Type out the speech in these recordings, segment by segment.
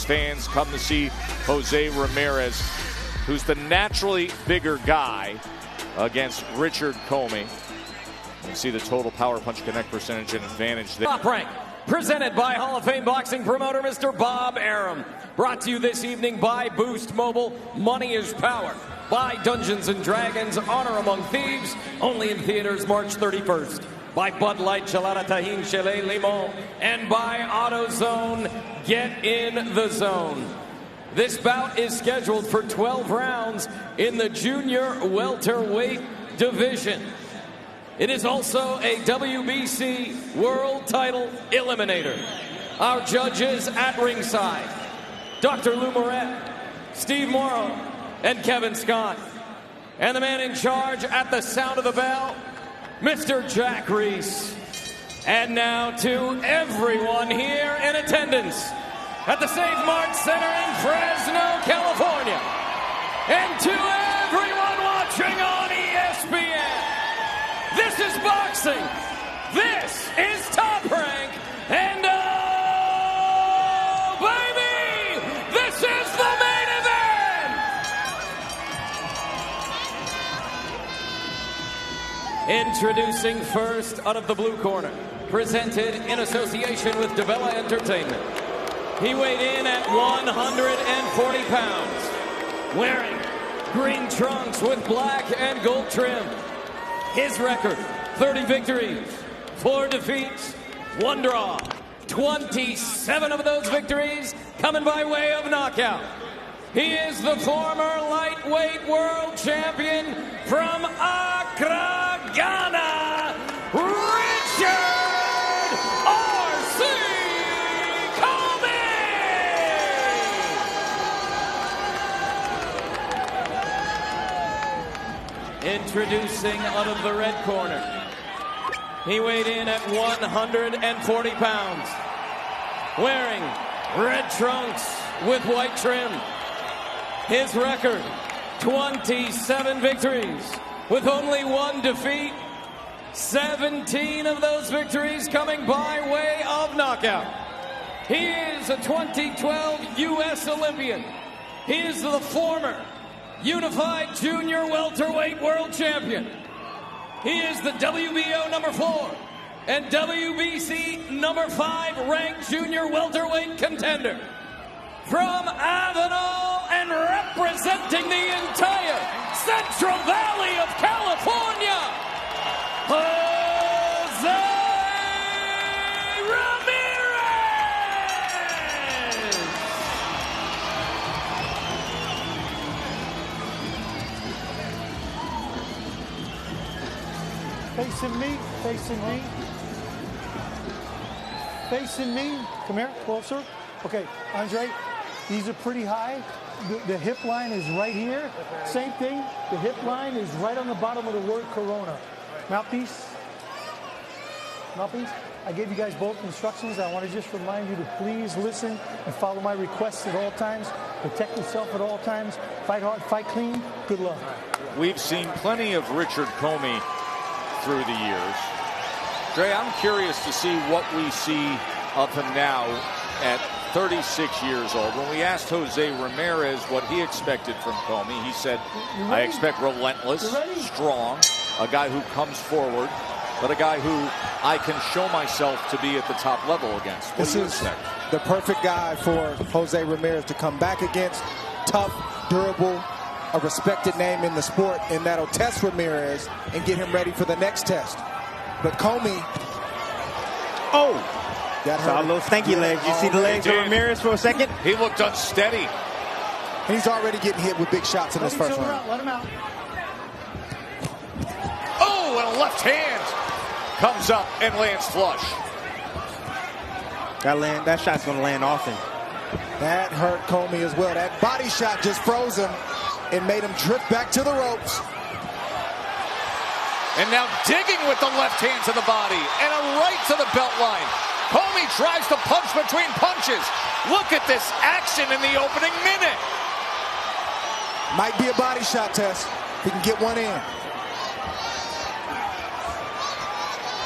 fans come to see Jose Ramirez, who's the naturally bigger guy, against Richard Comey. You see the total power punch connect percentage and advantage there. Top Rank, presented by Hall of Fame boxing promoter Mr. Bob Arum. Brought to you this evening by Boost Mobile. Money is power. By Dungeons & Dragons, Honor Among Thieves. Only in theaters March 31st. By Bud Light, Chelada Tajín, Chile, Limon. And by AutoZone, get in the zone. This bout is scheduled for 12 rounds in the junior welterweight division. It is also a WBC World Title Eliminator. Our judges at ringside, Dr. Lou Moret, Steve Morrow, and Kevin Scott. And the man in charge at the sound of the bell, Mr. Jack Reese. And now to everyone here in attendance at the Save Mart Center in Fresno, California. And to everyone watching on ESPN. This is boxing. This is Top Rank. And oh, baby, this is the main event. Introducing first out of the blue corner, presented in association with DeBella Entertainment. He weighed in at 140 pounds, wearing green trunks with black and gold trim. His record, 30 victories, 4 defeats, 1 draw. 27 of those victories coming by way of knockout. He is the former lightweight world champion from Accra, Ghana, Richard R.C. Comey! Introducing out of the red corner. He weighed in at 140 pounds, wearing red trunks with white trim. His record, 27 victories with only 1 defeat. 17 of those victories coming by way of knockout. He is a 2012 U.S. Olympian. He is the former Unified Junior Welterweight World Champion. He is the WBO number 4 and WBC number 5 ranked junior welterweight contender. From Avenal and representing the entire Central Valley of California, Jose Ramirez! Facing me, facing me. Facing me. Come here, closer. Okay, Andre, these are pretty high. The hip line is right here. Same thing, the hip line is right on the bottom of the word Corona. Mouthpiece. Mouthpiece. I gave you guys both instructions. I want to just remind you to please listen and follow my requests at all times. Protect yourself at all times. Fight hard, fight clean. Good luck. We've seen plenty of Richard Comey through the years. Dre, I'm curious to see what we see of him now at 36 years old. When we asked Jose Ramirez what he expected from Comey, he said, I expect relentless, strong, a guy who comes forward, but a guy who I can show myself to be at the top level against. What do you expect? The perfect guy for Jose Ramirez to come back against. Tough, durable, a respected name in the sport, and that'll test Ramirez and get him ready for the next test. But Comey, saw a little stanky legs. You see the legs of Ramirez for a second? He looked unsteady. And he's already getting hit with big shots in this first round. Let him out. Oh, and a left hand comes up and lands flush. That shot's going to land often. That hurt Comey as well. That body shot just froze him and made him drift back to the ropes. And now digging with the left hand to the body and a right to the belt line. Comey tries to punch between punches. Look at this action in the opening minute. Might be a body shot test. He can get one in.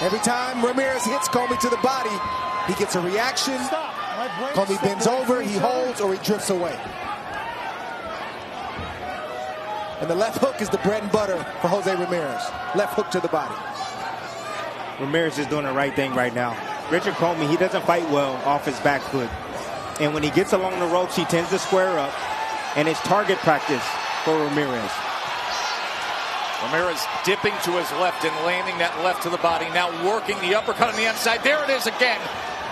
Every time Ramirez hits Comey to the body, he gets a reaction Comey bends over, he holds, or he drifts away. And the left hook is the bread and butter for Jose Ramirez. Left hook to the body. Ramirez is doing the right thing right now. Richard Comey, he doesn't fight well off his back foot. And when he gets along the ropes, he tends to square up. And it's target practice for Ramirez. Ramirez dipping to his left and landing that left to the body. Now working the uppercut on the inside. There it is again.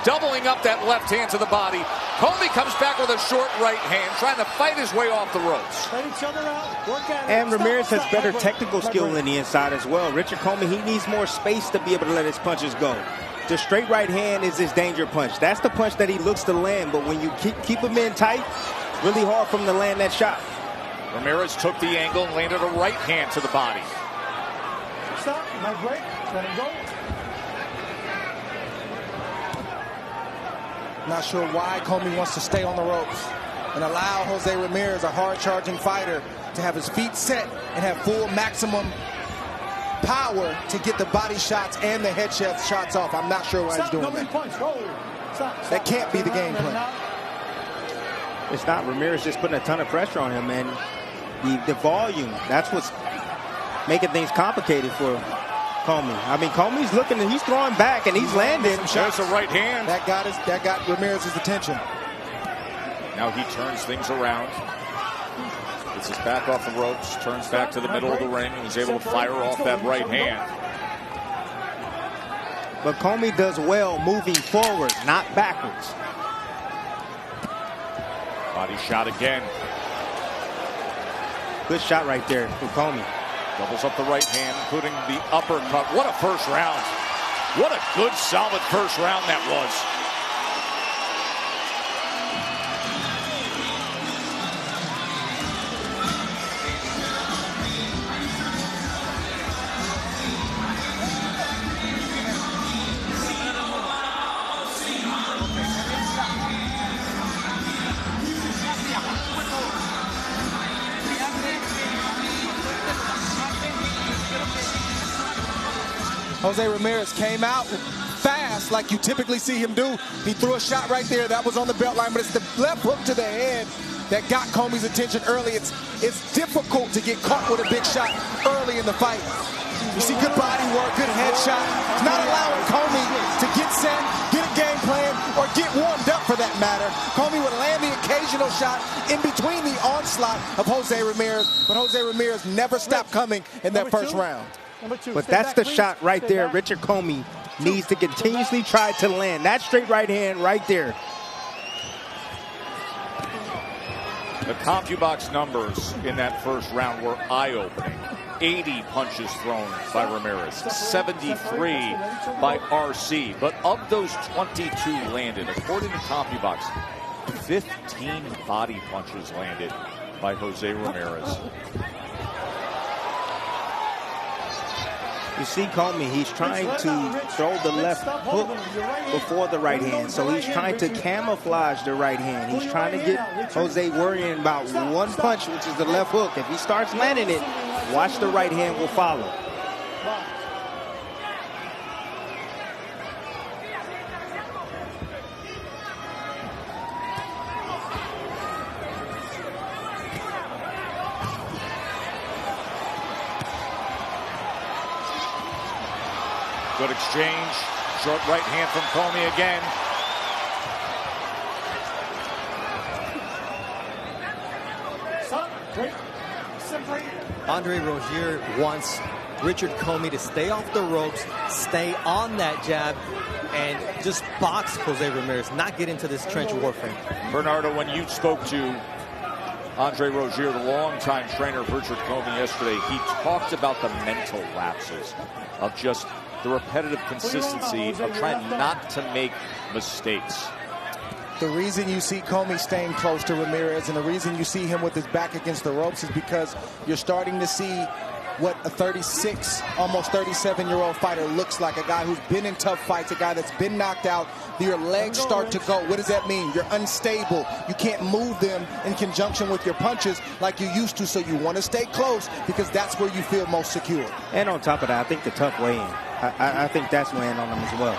Doubling up that left hand to the body. Comey comes back with a short right hand, trying to fight his way off the ropes. Let each other out. Work at it. And Ramirez has better technical skill in the inside as well. Richard Comey, he needs more space to be able to let his punches go. The straight right hand is his danger punch. That's the punch that he looks to land, but when you keep him in tight, really hard for him to land that shot. Ramirez took the angle and landed a right hand to the body. Stop. My break. Let him go. Not sure why Comey wants to stay on the ropes and allow Jose Ramirez, a hard-charging fighter, to have his feet set and have full maximum power to get the body shots and the head shots off. I'm not sure why he's doing that. Punch. Stop. That can't be the game plan. It's not. Ramirez just putting a ton of pressure on him, and the volume, that's what's making things complicated for Comey. I mean, Comey's looking and he's throwing back and he's landing. There's a right hand. That got Ramirez's attention. Now he turns things around. Gets his back off the ropes, turns back to the middle of the ring, and he's able to fire off that right hand. But Comey does well moving forward, not backwards. Body shot again. Good shot right there for Comey. Doubles up the right hand, including the uppercut. What a first round. What a good, solid first round that was. Jose Ramirez came out fast like you typically see him do. He threw a shot right there. That was on the belt line, but it's the left hook to the head that got Comey's attention early. It's difficult to get caught with a big shot early in the fight. You see good body work, good headshot. It's not allowing Comey to get set, get a game plan, or get warmed up for that matter. Comey would land the occasional shot in between the onslaught of Jose Ramirez, but Jose Ramirez never stopped coming in that first round. But that's the shot right there. Richard Comey needs to continuously try to land. That straight right hand right there. The CompuBox numbers in that first round were eye-opening. 80 punches thrown by Ramirez, 73 by RC. But of those 22 landed, according to CompuBox, 15 body punches landed by Jose Ramirez. You see Comey, he's trying to throw the left hook before the right hand. So he's trying to camouflage the right hand. He's trying to get Jose worrying about one punch, which is the left hook. If he starts landing it, watch the right hand will follow. Good exchange. Short right hand from Comey again. Andre Rozier wants Richard Comey to stay off the ropes, stay on that jab, and just box Jose Ramirez, not get into this trench warfare. Bernardo, when you spoke to Andre Rozier, the longtime trainer of Richard Comey yesterday, he talked about the mental lapses of just the repetitive consistency of trying not to make mistakes. The reason you see Comey staying close to Ramirez and the reason you see him with his back against the ropes is because you're starting to see what a 36, almost 37-year-old fighter looks like. A guy who's been in tough fights, a guy that's been knocked out. Your legs start to go. What does that mean? You're unstable. You can't move them in conjunction with your punches like you used to, so you want to stay close because that's where you feel most secure. And on top of that, I think the tough weigh-in. I think that's weighing on him as well.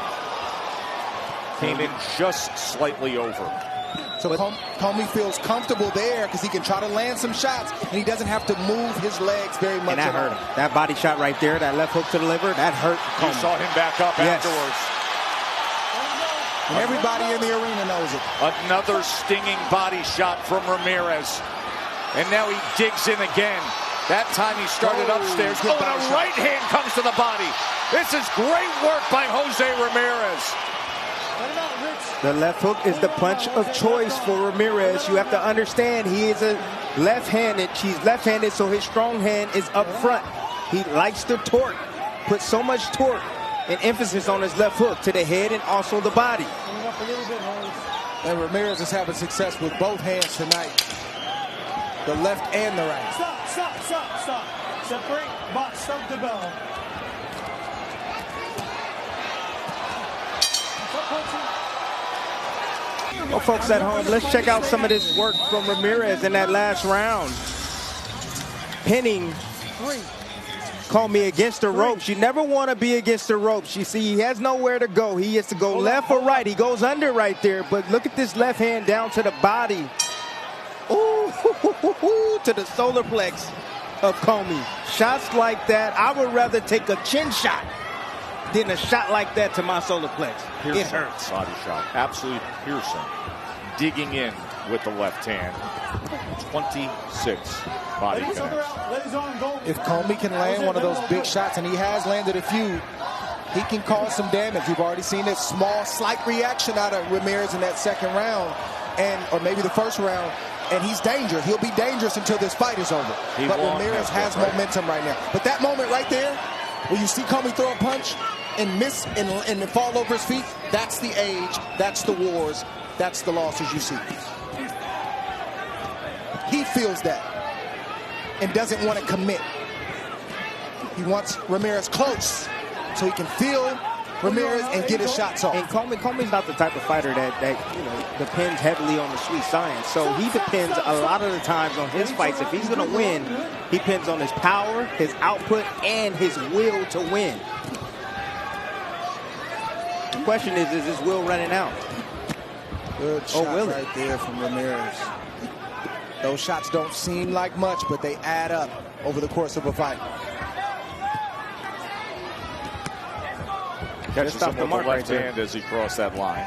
came in just slightly over. So Comey feels comfortable there because he can try to land some shots, and he doesn't have to move his legs very much. And that hurt him. That body shot right there, that left hook to the liver, that hurt Comey. You saw him back up afterwards. And everybody in the arena knows it. Another stinging body shot from Ramirez. And now he digs in again. That time he started upstairs. Oh, and a right hand comes to the body. This is great work by Jose Ramirez. The left hook is the punch of choice for Ramirez. You have to understand he is a left-handed. He's left-handed, so his strong hand is up front. He likes to torque, put so much torque and emphasis on his left hook to the head and also the body. And Ramirez is having success with both hands tonight. The left and the right. Stop. Separate, box, stop the bell. Well, folks at home, let's check out some of this work from Ramirez in that last round. Pinning Comey against the ropes. You never want to be against the ropes. You see, he has nowhere to go. He has to go left or right. He goes under right there, but look at this left hand down to the body. Ooh, to the solar plex of Comey. Shots like that, I would rather take a chin shot than a shot like that to my solar plex. It hurts. Body shot. Absolutely piercing. Digging in with the left hand. 26 body connects. If Comey can land one of those big shots, and he has landed a few, he can cause some damage. We've already seen this small, slight reaction out of Ramirez in that second round, or maybe the first round, and he's dangerous. He'll be dangerous until this fight is over. But Ramirez has momentum right now. But that moment right there, where you see Comey throw a punch and miss and fall over his feet, that's the age, that's the wars, that's the losses you see. He feels that and doesn't want to commit. He wants Ramirez close so he can feel Ramirez and get his shots off. And Comey's not the type of fighter that depends heavily on the sweet science. So he depends a lot of the times on his fights. If he's going to win, he depends on his power, his output, and his will to win. The question is his will running out? Good shot right there from Ramirez. Those shots don't seem like much, but they add up over the course of a fight. Catches him with the left hand as he crossed that line.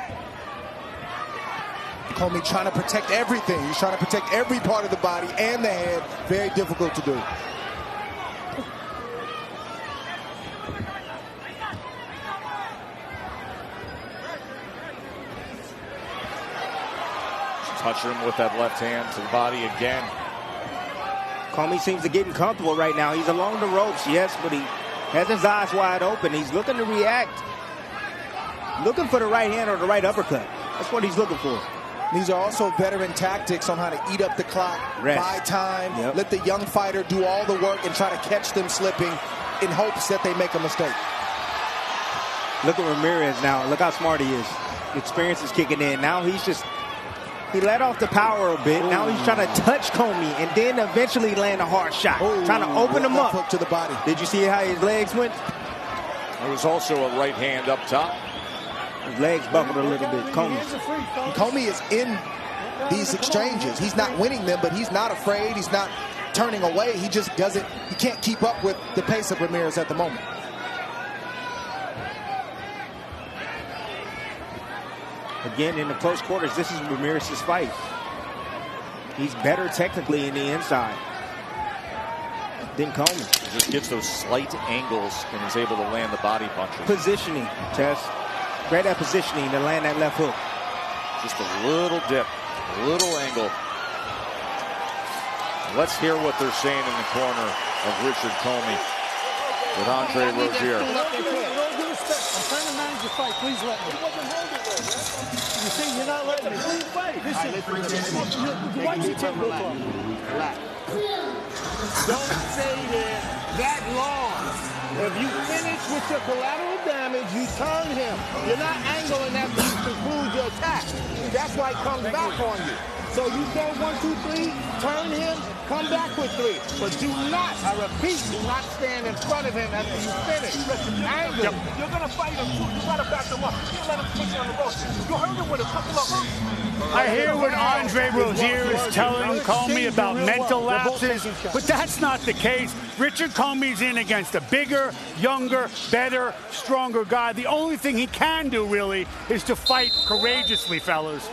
Comey trying to protect everything. He's trying to protect every part of the body and the head. Very difficult to do. Touching him with that left hand to the body again. Comey seems to get comfortable right now. He's along the ropes, yes, but he has his eyes wide open. He's looking to react. Looking for the right hand or the right uppercut. That's what he's looking for. These are also veteran tactics on how to eat up the clock, buy time, let the young fighter do all the work and try to catch them slipping in hopes that they make a mistake. Look at Ramirez now. Look how smart he is. Experience is kicking in. Now he let off the power a bit. Now he's trying to touch Comey and then eventually land a hard shot. Trying to open him up. Hook to the body. Did you see how his legs went? There was also a right hand up top. His legs buckled a little bit. Comey is in these exchanges. He's not winning them, but he's not afraid. He's not turning away. He just doesn't. He can't keep up with the pace of Ramirez at the moment. Again, in the close quarters, this is Ramirez's fight. He's better technically in the inside than Comey. He just gets those slight angles and is able to land the body punches. Positioning, Tess. Great at positioning to land that left hook. Just a little dip, a little angle. Let's hear what they're saying in the corner of Richard Comey with Andre Rozier. I'm trying to manage the fight. Please let me. You see, you're not letting me. Please fight. Why don't you take both of them? Don't stay there that long. If you finish with your collateral damage, damage, you turn him. You're not angling after you conclude your attack. That's why he comes back on you. So you go 1, 2, 3, turn him, come back with 3. But do not, I repeat, do not stand in front of him after you finish. Angle. You're going to fight him too. You got to back him up. You can't let him push you on the ropes. You hurt him with a couple of hooks. I hear what Andre Rozier is telling Comey about mental lapses, but that's not the case. Richard Comey's in against a bigger, younger, better, stronger guy. The only thing he can do, really, is to fight courageously, fellas.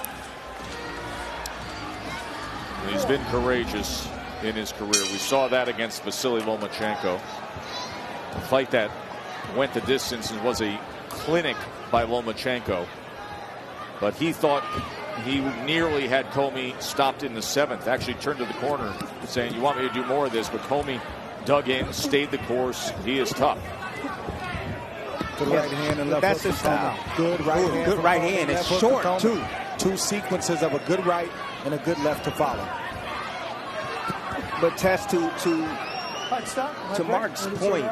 He's been courageous in his career. We saw that against Vasily Lomachenko. A fight that went the distance and was a clinic by Lomachenko. But he thought he nearly had Comey stopped in the 7th. Actually turned to the corner saying, you want me to do more of this? But Comey dug in, stayed the course. He is tough. Good right hand and left That's hook his from style. Comey. Good right hand. Good right hand. It's short, too. 2 sequences of a good right and a good left to follow. But Tess, to Mark's point,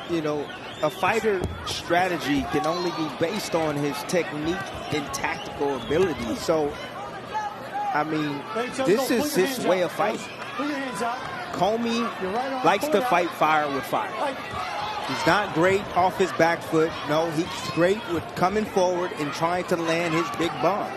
you know, a fighter strategy can only be based on his technique and tactical ability. So, I mean, this is his way of fighting. Comey likes to fight fire with fire. He's not great off his back foot. No, he's great with coming forward and trying to land his big bomb.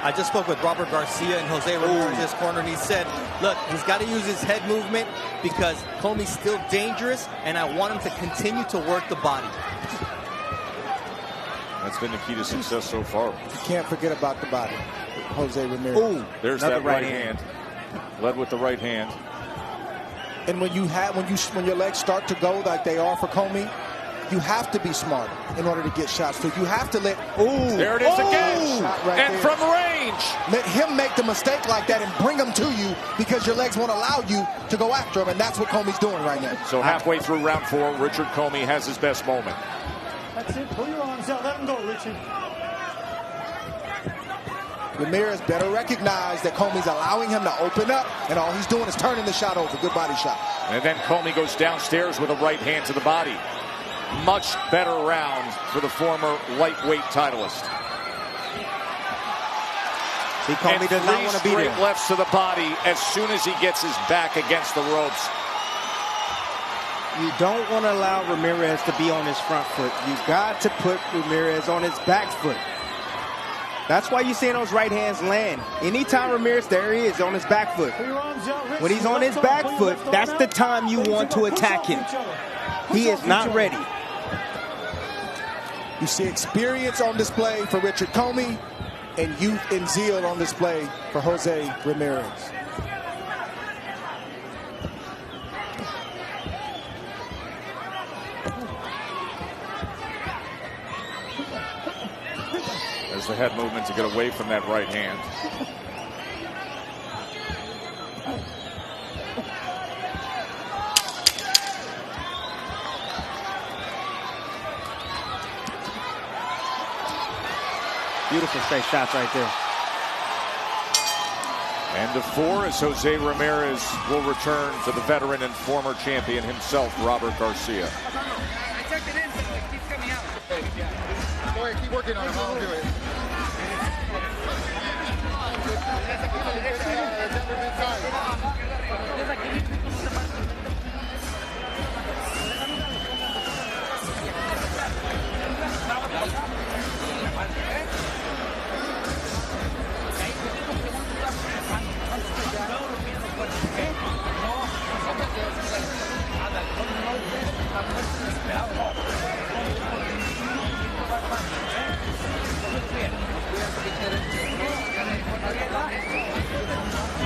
I just spoke with Robert Garcia in Jose Ramirez's corner, and he said, look, he's got to use his head movement because Comey's still dangerous, and I want him to continue to work the body. That's been the key to success so far. You can't forget about the body, Jose Ramirez. Ooh, there's that right hand. Led with the right hand. And when your legs start to go like they are for Comey, you have to be smarter in order to get shots. So you have to let, there it is again, right and there. from range. Let him make the mistake like that and bring him to you because your legs won't allow you to go after him, and that's what Comey's doing right now. So halfway through round 4, Richard Comey has his best moment. That's it. Pull your arms out. Let him go, Richard. Ramirez better recognize that Comey's allowing him to open up, and all he's doing is turning the shot over. Good body shot. And then Comey goes downstairs with a right hand to the body. Much better round for the former lightweight titleist. See, Comey does not want to be there. Straight lefts to the body as soon as he gets his back against the ropes. You don't want to allow Ramirez to be on his front foot. You've got to put Ramirez on his back foot. That's why you're seeing those right hands land. Anytime Ramirez, there he is on his back foot. When he's on his back foot, that's the time you want to attack him. He is not ready. You see experience on display for Richard Comey and youth and zeal on display for Jose Ramirez. There's the head movement to get away from that right hand. Beautiful straight shots right there. And to 4 as Jose Ramirez will return to the veteran and former champion himself, Robert Garcia. I checked it in, so it keeps coming out. Go ahead, keep working on it. I'll do it.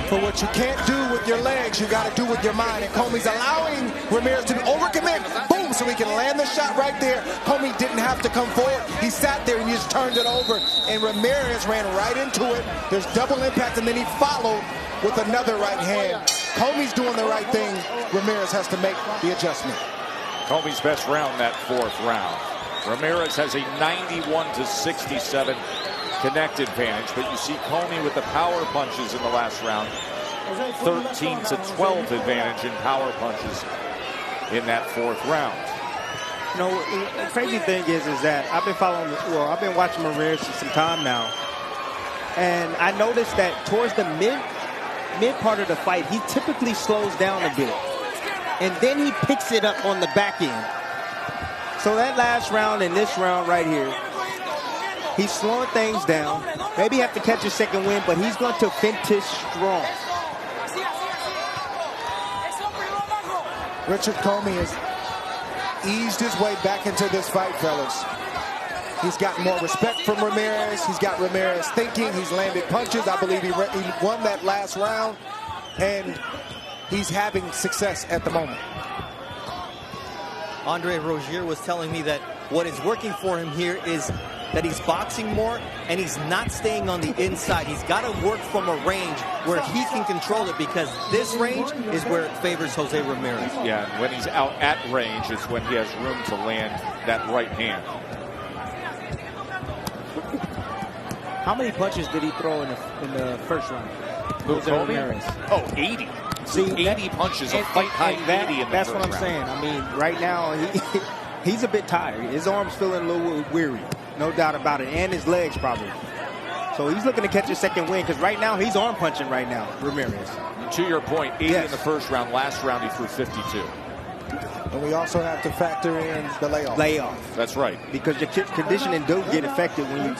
For what you can't do with your legs, you got to do with your mind. And Comey's allowing Ramirez to overcommit. Boom, so he can land the shot right there. Comey didn't have to come forward. He sat there and he just turned it over. And Ramirez ran right into it. There's double impact, and then he followed with another right hand. Comey's doing the right thing. Ramirez has to make the adjustment. Comey's best round, that 4th round. Ramirez has a 91-67 connect advantage, but you see Comey with the power punches in the last round. 13-12 advantage in power punches in that 4th round. You know, the crazy thing is that I've been watching Ramirez for some time now. And I noticed that towards the mid part of the fight, he typically slows down a bit. And then he picks it up on the back end. So that last round and this round right here, he's slowing things down. Maybe have to catch a second win, but he's going to finish strong. Richard Comey has eased his way back into this fight, fellas. He's got more respect from Ramirez. He's got Ramirez thinking. He's landed punches. I believe he won that last round, and he's having success at the moment. Andre Rozier was telling me that what is working for him here is that he's boxing more and he's not staying on the inside. He's got to work from a range where he can control it, because this range is where it favors Jose Ramirez. Yeah, and when he's out at range, it's when he has room to land that right hand. How many punches did he throw in the first round? Jose Ramirez. Oh, 80. See, 80 punches, a fight-high 80 in the first round. That's what I'm saying. I mean, right now, he's a bit tired. His arm's feeling a little weary. No doubt about it. And his legs, probably. So he's looking to catch a second win, because right now, he's arm punching right now, Ramirez. To your point, 80 in the first round. Last round, he threw 52. And we also have to factor in the layoff. That's right. Because your conditioning do get affected when you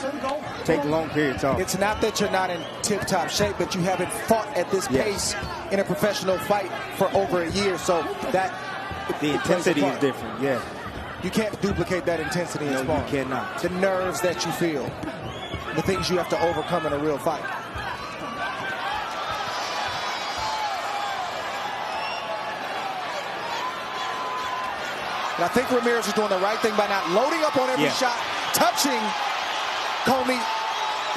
take long periods off. It's not that you're not in tip-top shape, but you haven't fought at this pace in a professional fight for over a year. So that the intensity is different. Yeah. You can't duplicate that intensity in sparring. You cannot. The nerves that you feel, the things you have to overcome in a real fight. And I think Ramirez is doing the right thing by not loading up on every shot, touching Comey,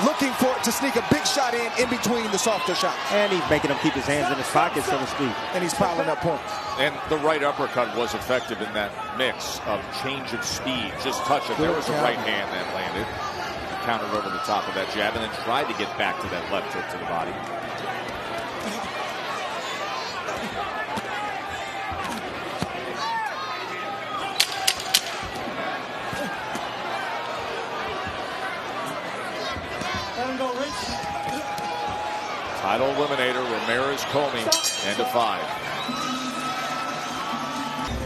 looking for it to sneak a big shot in between the softer shots. And he's making him keep his hands in his pockets, so to speak. And he's piling up points. And the right uppercut was effective in that mix of change of speed. Just touch it. There was a right hand that landed. He countered over the top of that jab and then tried to get back to that left hook to the body. Title eliminator, Ramirez Comey, end of 5.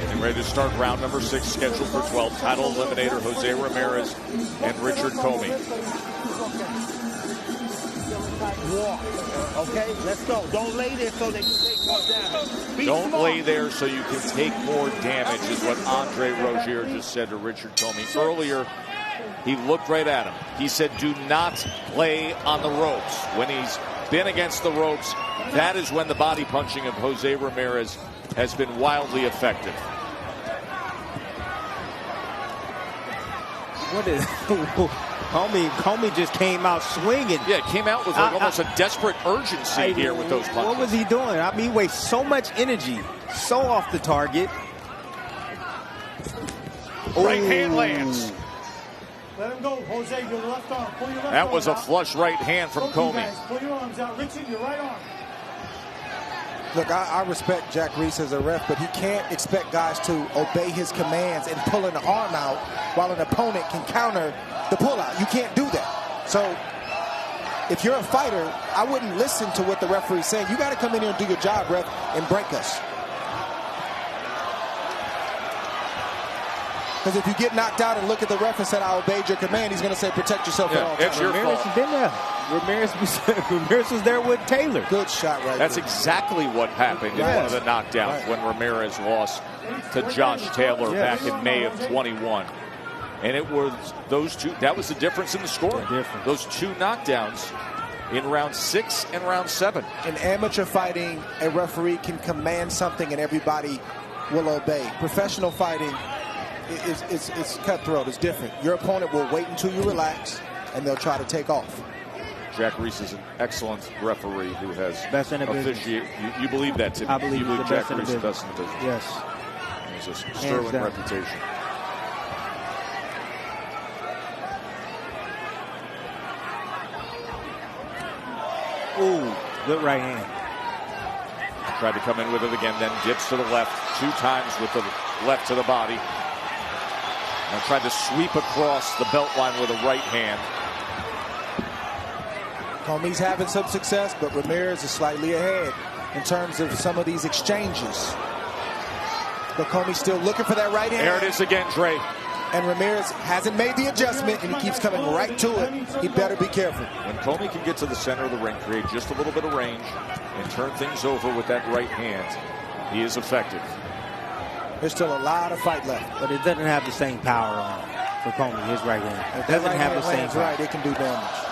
Getting ready to start round number 6, scheduled for 12. Title eliminator, Jose Ramirez and Richard Comey. Walk. Okay, let's go. Don't lay there so they can take more damage. Don't lay there so you can take more damage, is what Andre Rozier just said to Richard Comey. Earlier, he looked right at him. He said, do not lay on the ropes. When he's been against the ropes, that is when the body punching of Jose Ramirez has been wildly effective. What is Comey just came out swinging. Yeah, came out with like almost a desperate urgency here with those punches. What was he doing? I mean, he wastes so much energy, so off the target. Right hand lands. Let him go, Jose, your left arm. Pull your left arm. That was a flush right hand from Comey. Pull your arms out. Richard, your right arm. Look, I respect Jack Reese as a ref, but he can't expect guys to obey his commands and pull an arm out while an opponent can counter the pullout. You can't do that. So if you're a fighter, I wouldn't listen to what the referee's saying. You got to come in here and do your job, ref, and break us. Because if you get knocked out and look at the ref and said, I obeyed your command, he's going to say, protect yourself at all times. It's your Ramirez fault. has been there. Ramirez was there with Taylor. Good shot right That's there. exactly what happened in one of the knockdowns when Ramirez lost to Josh Taylor back in May of 21. And it was those two, that was the difference in the score. Those two knockdowns in round 6 and round 7. In amateur fighting, a referee can command something and everybody will obey. Professional fighting, it's cutthroat. It's different. Your opponent will wait until you relax, and they'll try to take off. Jack Reese is an excellent referee who has best in the business. You believe that, Tim? I believe you believe the Jack best in the Reese is the business. best in the business. Yes. He has a sterling reputation. Ooh, good right hand. Tried to come in with it again, then dips to the left 2 times with the left to the body. And tried to sweep across the belt line with a right hand. Comey's having some success, but Ramirez is slightly ahead in terms of some of these exchanges. But Comey's still looking for that right hand. There it is again, Dre. And Ramirez hasn't made the adjustment, and he keeps coming right to it. He better be careful. When Comey can get to the center of the ring, create just a little bit of range, and turn things over with that right hand, he is effective. There's still a lot of fight left. But it doesn't have the same power on it for Comey, his right hand. It doesn't have the same power. Right, it can do damage.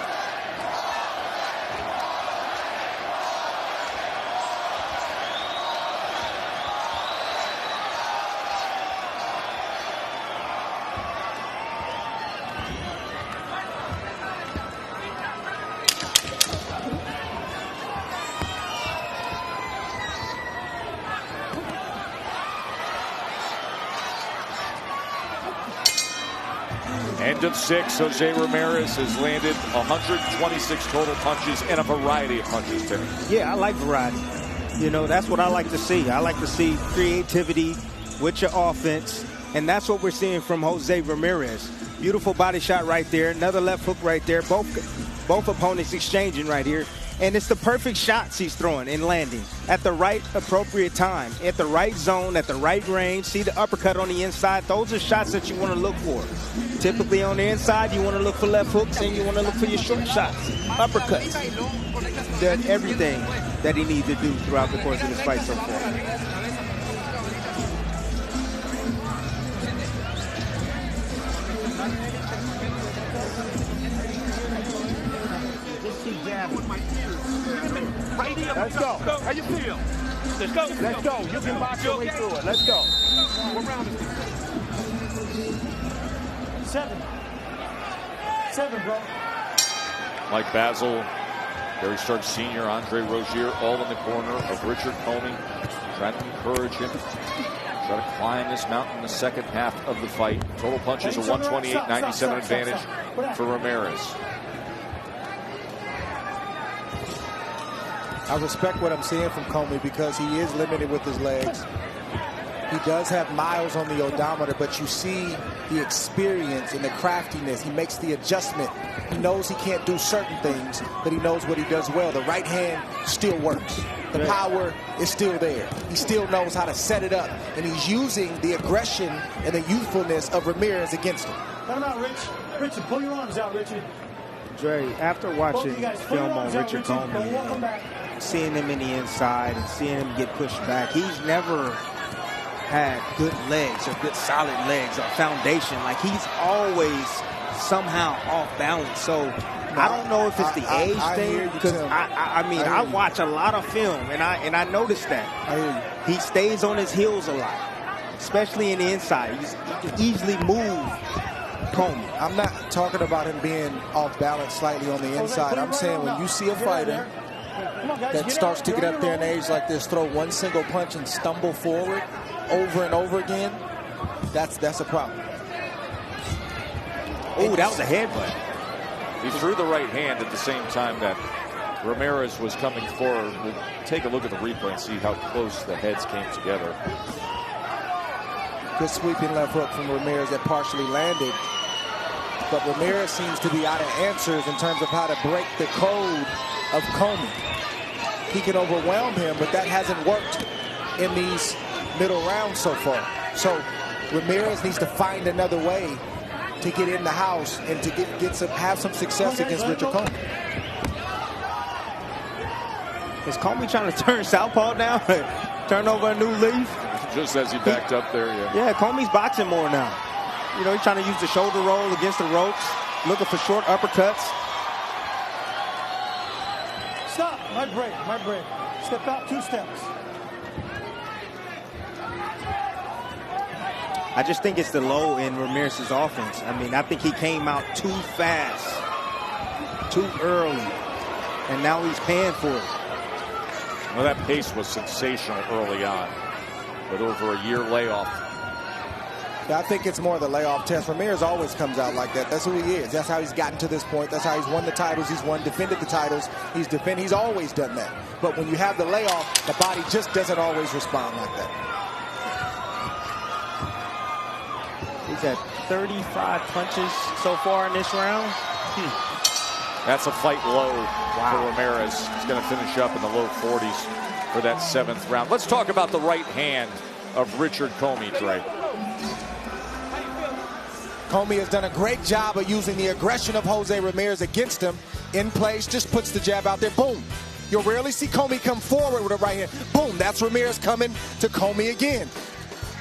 End of 6. Jose Ramirez has landed 126 total punches and a variety of punches, Tim. Yeah, I like variety. You know, that's what I like to see. I like to see creativity with your offense, and that's what we're seeing from Jose Ramirez. Beautiful body shot right there. Another left hook right there. Both opponents exchanging right here. And it's the perfect shots he's throwing and landing at the right appropriate time, at the right zone, at the right range. See the uppercut on the inside. Those are shots that you want to look for. Typically on the inside, you want to look for left hooks and you want to look for your short shots, uppercuts. Done everything that he needs to do throughout the course of this fight so far. Let's go. How you feel? Let's go. Let's go. You can box your way through it. Let's go. What round is this? 7, bro. Mike Basil, Gary Stark Sr., Andre Rozier, all in the corner of Richard Comey, trying to encourage him. Try to climb this mountain in the second half of the fight. Total punches a 128-97 advantage for Ramirez. I respect what I'm seeing from Comey because he is limited with his legs. He does have miles on the odometer, but you see the experience and the craftiness. He makes the adjustment. He knows he can't do certain things, but he knows what he does well. The right hand still works. The power is still there. He still knows how to set it up, and he's using the aggression and the youthfulness of Ramirez against him. Come out, Rich. Richard, pull your arms out, Richard. Dre, after watching film on Richard Comey, seeing him in the inside and seeing him get pushed back, he's never had good legs or good solid legs or foundation. Like, he's always somehow off balance. So I don't know if it's the age thing, because I mean I watch a lot of film and I noticed that he stays on his heels a lot, especially in the inside. He can easily move Comey. I'm not talking about him being off balance slightly on the inside. I'm saying when you see a fighter that starts to get up there in age like this, throw one single punch and stumble forward over and over again, that's a problem. Oh, that was a headbutt. He threw the right hand at the same time that Ramirez was coming forward. We'll take a look at the replay and see how close the heads came together. Good sweeping left hook from Ramirez that partially landed. But Ramirez seems to be out of answers in terms of how to break the code of Comey. He can overwhelm him, but that hasn't worked in these middle rounds so far. So Ramirez needs to find another way to get in the house and to have some success against Richard Comey. Is Comey trying to turn southpaw now? Turn over a new leaf? Just as he backed up there, yeah. Yeah, Comey's boxing more now. You know, he's trying to use the shoulder roll against the ropes, looking for short uppercuts. Stop. My break. Step out 2 steps. I just think it's the low in Ramirez's offense. I mean, I think he came out too fast, too early, and now he's paying for it. Well, that pace was sensational early on, but over a year layoff, Yeah, I think it's more the layoff test. Ramirez always comes out like that. That's who he is. That's how he's gotten to this point. That's how he's won the titles. He's defended the titles. He's always done that. But when you have the layoff, the body just doesn't always respond like that. He's at 35 punches so far in this round. That's a fight low for Ramirez. He's going to finish up in the low 40s for that 7th round. Let's talk about the right hand of Richard Comey, Dre. Comey has done a great job of using the aggression of Jose Ramirez against him. In place, just puts the jab out there. Boom. You'll rarely see Comey come forward with a right hand. Boom. That's Ramirez coming to Comey again.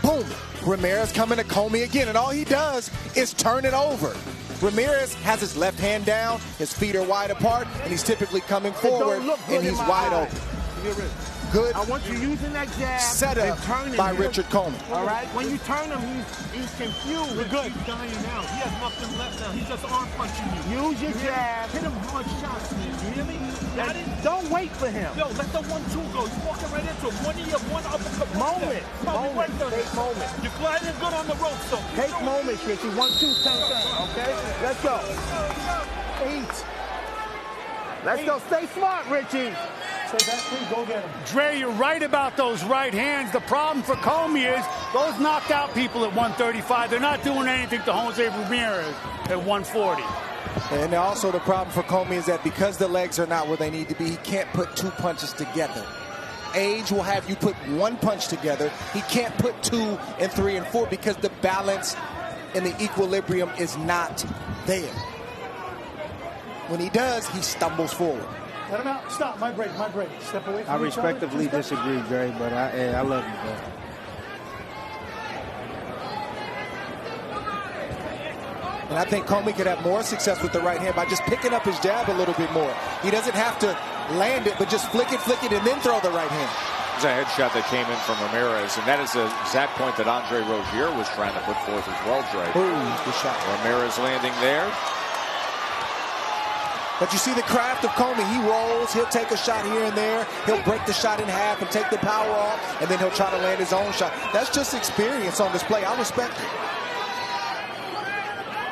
Boom. Ramirez coming to Comey again. And all he does is turn it over. Ramirez has his left hand down, his feet are wide apart, and he's typically coming forward, and he's wide open. Good I want you using that jab setup by Richard Comey. All right? When you turn him, he's confused. We're good. He's dying now. He has nothing left now. He's just arm punching you. Use your jab. Hit him hard shots, man. You hear me? Don't wait for him. Yo, let the 1-2 go. He's walking right into him. One uppercut. Moment. Take moment. You're gliding good on the ropes, though. Take moment, Ricky. 1-2, 10, okay? Let's go. 8. Let's go. Stay smart, Richie. Stay back, please. Go get him. Dre, you're right about those right hands. The problem for Comey is those knocked out people at 135. They're not doing anything to Jose Ramirez at 140. And also the problem for Comey is that because the legs are not where they need to be, he can't put 2 punches together. Age will have you put 1 punch together. He can't put 2 and 3 and 4 because the balance and the equilibrium is not there. When he does, he stumbles forward. Let him out. Stop. My break. Step away from I respectively disagree, Dre, but I love you, bro. And I think Comey could have more success with the right hand by just picking up his jab a little bit more. He doesn't have to land it, but just flick it, and then throw the right hand. There's a headshot that came in from Ramirez, and that is the exact point that Andre Rozier was trying to put forth as well, Dre. Ooh, good shot. Ramirez landing there. But you see the craft of Comey. He rolls. He'll take a shot here and there. He'll break the shot in half and take the power off, and then he'll try to land his own shot. That's just experience on display. I respect it.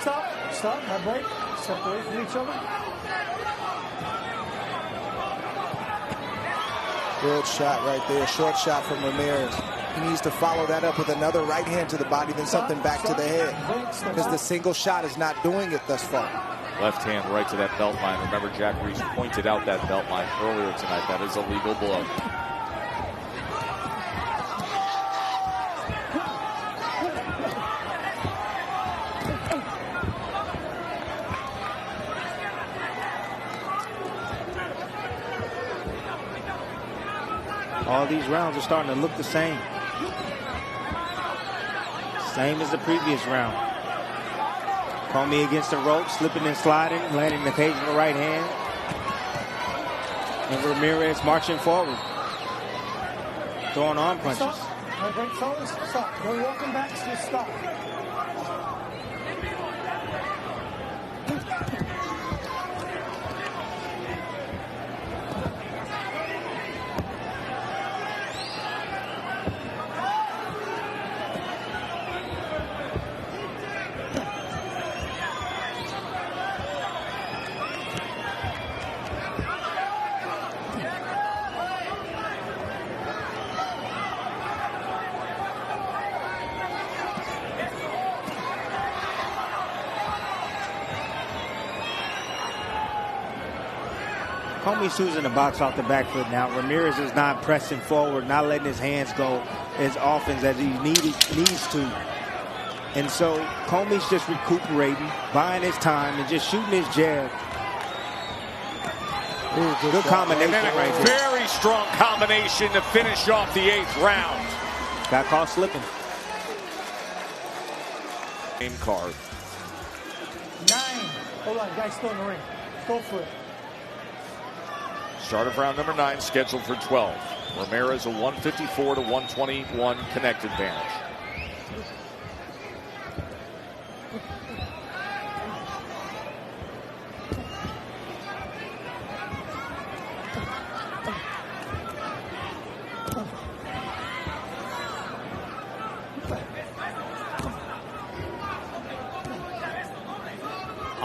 Stop. My break. Step away from each other. Good shot right there. Short shot from Ramirez. He needs to follow that up with another right hand to the body, then something back to the head. Because the single shot is not doing it thus far. Left hand right to that belt line. Remember, Jack Reese pointed out that belt line earlier tonight. That is a legal blow. All these rounds are starting to look the same. Same as the previous round. Comey against the rope, slipping and sliding, landing an occasional right hand. And Ramirez marching forward, throwing arm punches. Stop. My break, fellas. Stop. Don't walk him back. Just stop. Comey's choosing to box off the back foot now. Ramirez is not pressing forward, not letting his hands go as often as he needs to. And so Comey's just recuperating, buying his time, and just shooting his jab. Ooh, good combination right there. Very strong combination to finish off the 8th round. Got caught slipping. Same card. 9. Hold on, guys, still in the ring. Go for it. Start of round number 9, scheduled for 12. Ramirez a 154 to 121 connect advantage.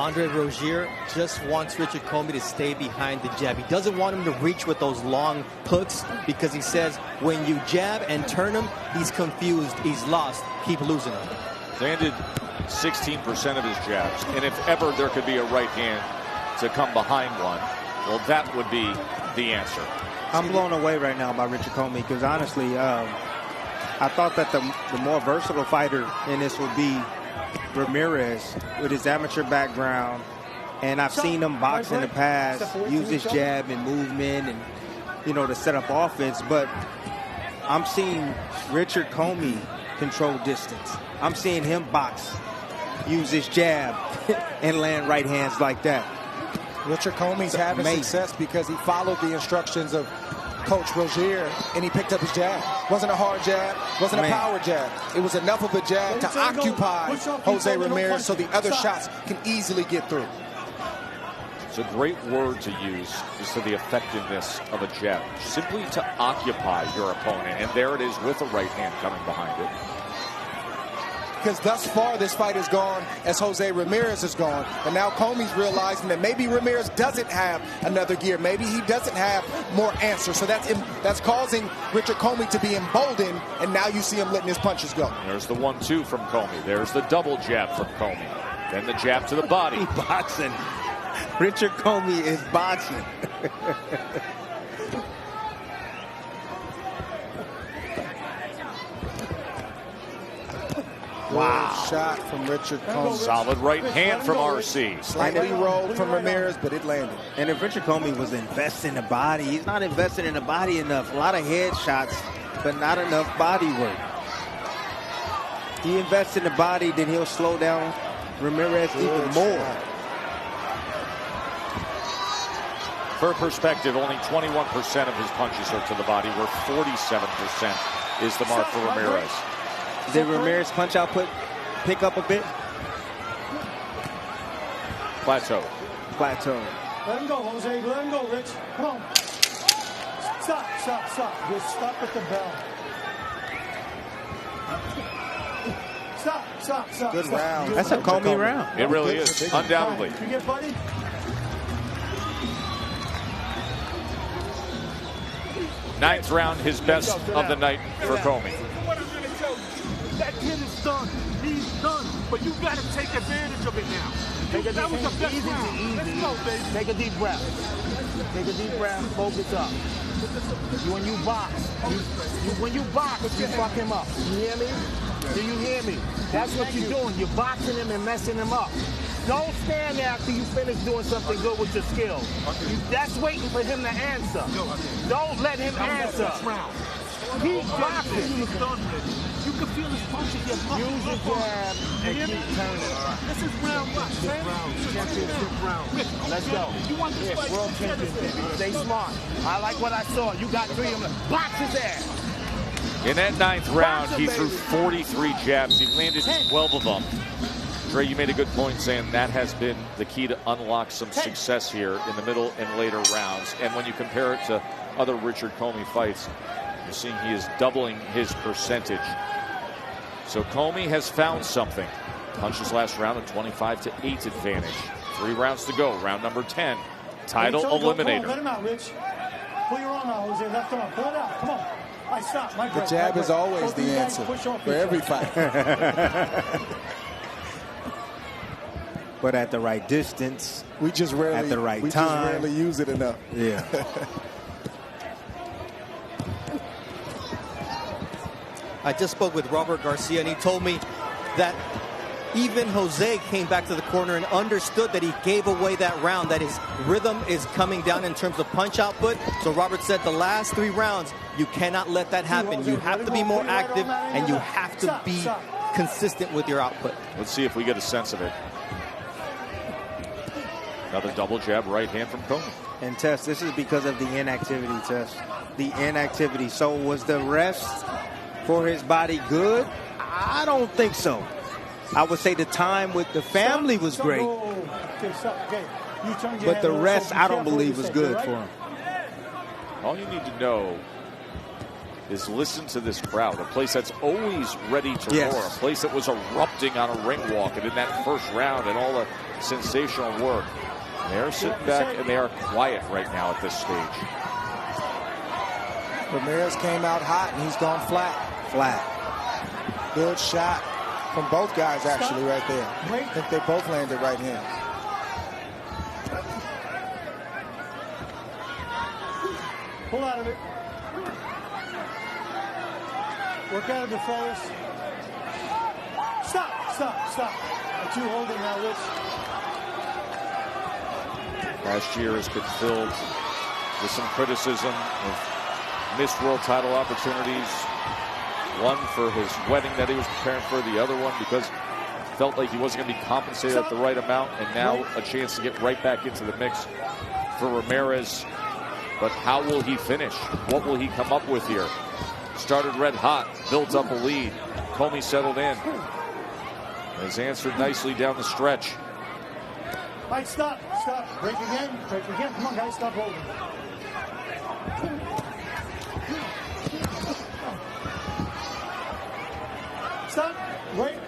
Andre Rozier just wants Richard Comey to stay behind the jab. He doesn't want him to reach with those long hooks because he says when you jab and turn him, he's confused, he's lost, keep losing him. Landed 16% of his jabs, and if ever there could be a right hand to come behind one, well, that would be the answer. I'm blown away right now by Richard Comey because honestly, I thought that the more versatile fighter in this would be Ramirez with his amateur background, and I've seen him box in the past, use his jab and movement and, you know, to set up offense, but I'm seeing Richard Comey control distance. I'm seeing him box, use his jab and land right hands like that. Richard Comey's having success because he followed the instructions of Coach Rozier, and he picked up his jab. Wasn't a hard jab, wasn't a power jab. It was enough of a jab to occupy Jose Ramirez so the other shots can easily get through. It's a great word to use as to the effectiveness of a jab. Simply to occupy your opponent, and there it is with a right hand coming behind it. Because thus far this fight has gone as Jose Ramirez has gone, and now Comey's realizing that maybe Ramirez doesn't have another gear, maybe he doesn't have more answers, so that's causing Richard Comey to be emboldened, and now you see him letting his punches go. There's the 1-2 from Comey. There's the double jab from Comey. Then the jab to the body. Boxing. Richard Comey is boxing. Wow. Shot from Richard Comey. Solid right hand from RC. Slightly rolled from Ramirez, but it landed. And if Richard Comey was investing in the body, he's not investing in the body enough. A lot of head shots, but not enough body work. He invests in the body, then he'll slow down Ramirez even more. For perspective, only 21% of his punches are to the body, where 47% is the mark for Ramirez. Did Ramirez punch output pick up a bit? Plateau. Plateau. Let him go, Jose. Let him go, Rich. Come on. Stop. Just stop at the bell. Stop. Good round. That's a Comey round. It really is, undoubtedly. You get buddy? Ninth round, his best of the night for Comey. That kid is done. He's done. But you got to take advantage of it now. That was the best round. Let's go, baby. Take a deep breath. Take a deep breath. Focus up. When you box, you fuck him up. You hear me? Do you hear me? That's what you're doing. You're boxing him and messing him up. Don't stand there after you finish doing something good with your skills. That's waiting for him to answer. Don't let him answer. Keep boxing. You can feel his punches get muffled. Use your jab and keep turning. This is round one. Championship round. Let's go. You want this fight? World championship. Stay smart. I like what I saw. You got 3 of them. Box his ass. In that ninth round, he threw 43 jabs. He landed 12 of them. Dre, you made a good point saying that has been the key to unlock some success here in the middle and later rounds. And when you compare it to other Richard Comey fights, you're seeing he is doubling his percentage. So Comey has found something. Punches last round a 25-8 advantage. 3 rounds to go. Round number 10. Title eliminator. Let him out, Rich. Pull your arm out, Jose. Left arm. Pull it out. Come on. I stop. The jab is always the answer for every fight. But at the right distance, we just rarely at the right time. Just rarely use it enough. Yeah. I just spoke with Robert Garcia, and he told me that even Jose came back to the corner and understood that he gave away that round, that his rhythm is coming down in terms of punch output. So Robert said the last 3 rounds, you cannot let that happen. You have to be more active, and you have to be consistent with your output. Let's see if we get a sense of it. Another double jab, right hand from Comey. And Tess, this is because of the inactivity, Tess. The inactivity. So was the rest for his body good? I don't think so. I would say the time with the family was great. But the rest, I don't believe was good for him. All you need to know is listen to this crowd. A place that's always ready to roar. A place that was erupting on a ring walk. And in that first round and all the sensational work. They're sitting back and they are quiet right now at this stage. Ramirez came out hot and he's gone flat. Good shot from both guys actually right there. I think they both landed right hands. Pull out of it. Work out of it, fellas. Stop. Are you holding now, Rich? Last year has been filled with some criticism of missed world title opportunities. One for his wedding that he was preparing for, the other one because he felt like he wasn't going to be compensated at the right amount, and now a chance to get right back into the mix for Ramirez. But how will he finish? What will he come up with here? Started red hot, built up a lead. Comey settled in. Has answered nicely down the stretch. All right, stop. Break again. Come on, guys, stop holding. Stop. Wait.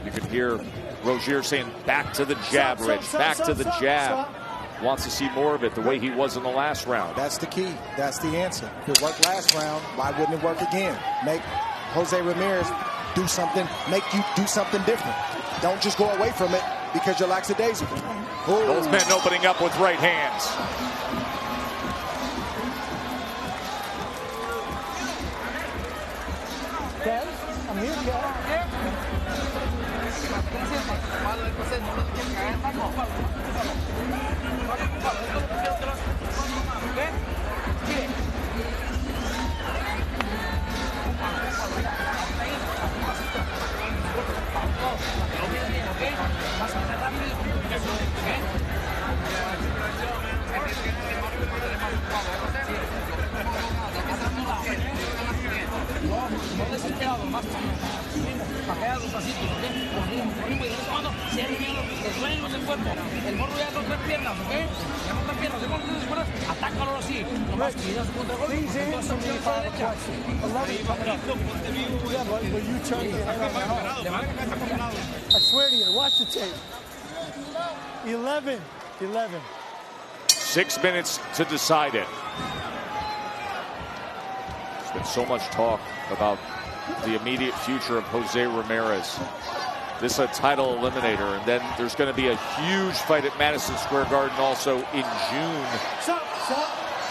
You can hear Rozier saying, back to the jab, Rich. Back to the jab. Wants to see more of it the way he was in the last round. That's the key. That's the answer. If it worked last round, why wouldn't it work again? Make Jose Ramirez do something, make you do something different. Don't just go away from it because you're lackadaisical. Those men opening up with right hands. Kev, I'm here, Kev. I swear to you, watch the tape. 11. 6 minutes to decide it. There's been so much talk about the immediate future of Jose Ramirez. This is a title eliminator, and then there's going to be a huge fight at Madison Square Garden also in June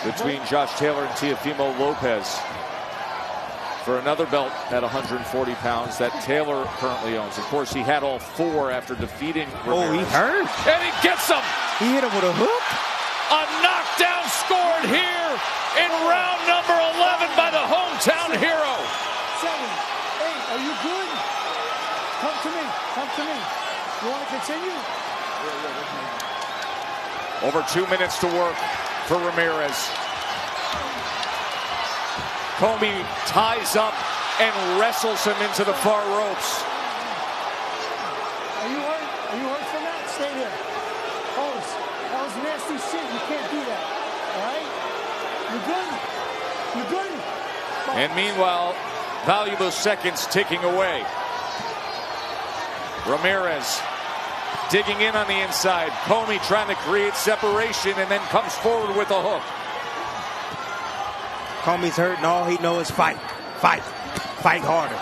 between Josh Taylor and Teofimo Lopez for another belt at 140 pounds that Taylor currently owns. Of course, he had all 4 after defeating Ramirez. Oh, he hurt. And he gets him. He hit him with a hook. A knockdown scored here in round number 11 by the hometown hero. 7, 8, are you good? Come to me. You want to continue? Over 2 minutes to work for Ramirez. Comey ties up and wrestles him into the far ropes. Are you hurt from that? Stay there. Pose. That was nasty shit. You can't do that. All right? You good? And meanwhile, valuable seconds ticking away. Ramirez digging in on the inside. Comey trying to create separation and then comes forward with a hook. Comey's hurt and all he knows is fight harder.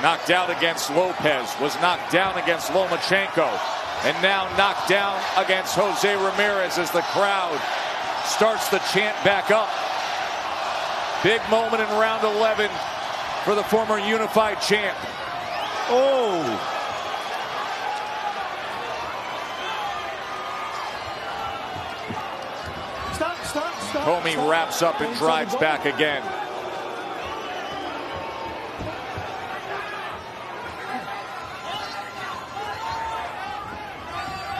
Knocked out against Lopez, was knocked down against Lomachenko, and now knocked down against Jose Ramirez as the crowd starts the chant back up. Big moment in round 11 for the former unified champ. Oh! Stop. Comey wraps up and drives back again.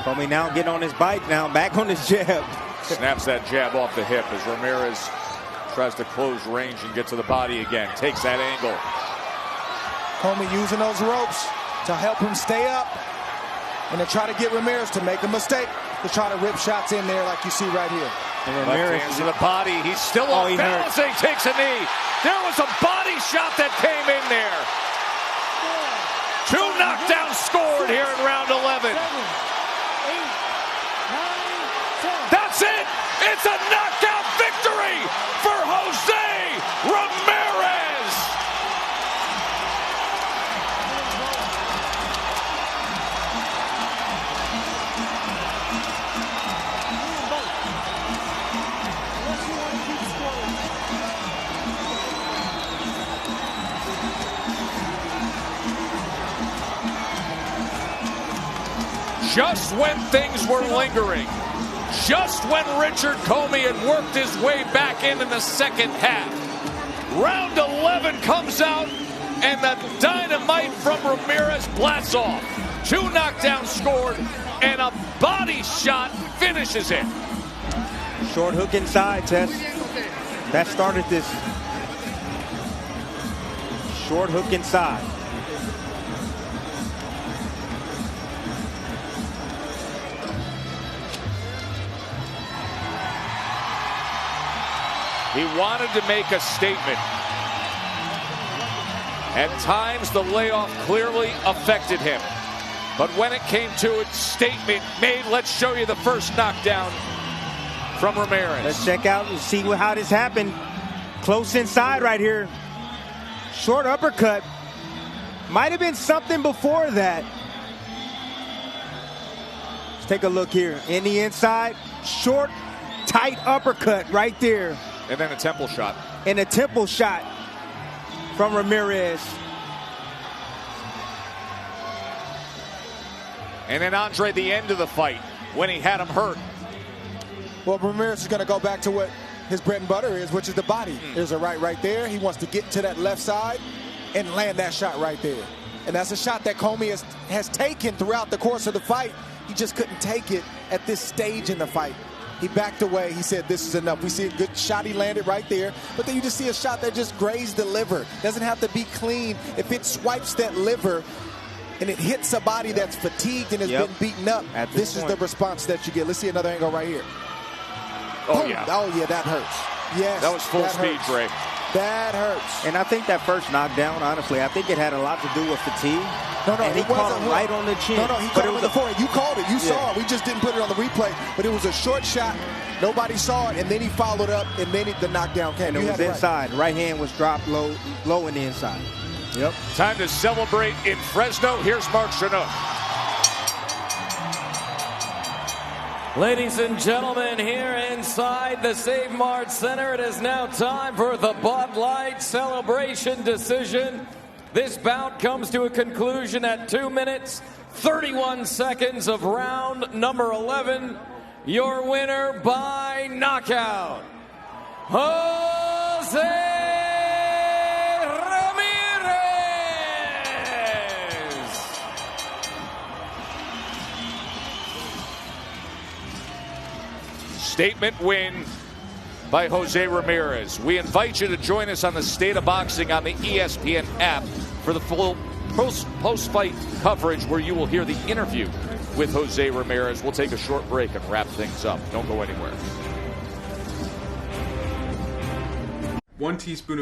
Comey now getting on his bike now, back on his jab. Snaps that jab off the hip as Ramirez tries to close range and get to the body again. Takes that angle. Comey using those ropes to help him stay up and to try to get Ramirez to make a mistake, to try to rip shots in there like you see right here. And Ramirez to the body. He's still off balance. He takes a knee. There was a body shot that came in there. 2 knockdown scored here in round 11. That's it. It's a knockout victory for Jose Ramirez. Just when things were lingering, just when Richard Comey had worked his way back in the second half, round 11 comes out and the dynamite from Ramirez blasts off. 2 knockdowns scored and a body shot finishes it. Short hook inside, Tess. That started this. Short hook inside. He wanted to make a statement. At times, the layoff clearly affected him. But when it came to it, statement made. Let's show you the first knockdown from Ramirez. Let's check out and see how this happened. Close inside right here. Short uppercut. Might have been something before that. Let's take a look here. In the inside, short, tight uppercut right there. And then a temple shot. And a temple shot from Ramirez. And then Andre, the end of the fight, when he had him hurt. Well, Ramirez is going to go back to what his bread and butter is, which is the body. There's a right there. He wants to get to that left side and land that shot right there. And that's a shot that Comey has taken throughout the course of the fight. He just couldn't take it at this stage in the fight. He backed away. He said, this is enough. We see a good shot he landed right there. But then you just see a shot that just grazed the liver. Doesn't have to be clean. If it swipes that liver and it hits a body that's fatigued and has been beaten up, this is the response that you get. Let's see another angle right here. Oh, boom. yeah. Oh, yeah, that hurts. Yes. That was full speed, Dre. That hurts. And I think that first knockdown, honestly, I think it had a lot to do with fatigue. No, and he caught him right on the chin. No, he caught him in the forehead. You called it. You saw it. We just didn't put it on the replay. But it was a short shot. Nobody saw it. And then he followed up. And then the knockdown came. And it was inside. Right hand was dropped low in the inside. Yep. Time to celebrate in Fresno. Here's Mark Chinook. Ladies and gentlemen, here inside the Save Mart Center, it is now time for the Bud Light Celebration Decision. This bout comes to a conclusion at 2 minutes, 31 seconds of round number 11. Your winner by knockout, Jose Ramirez. Statement win by Jose Ramirez. We invite you to join us on the State of Boxing on the ESPN app for the full post-fight coverage where you will hear the interview with Jose Ramirez. We'll take a short break and wrap things up. Don't go anywhere. 1 teaspoon of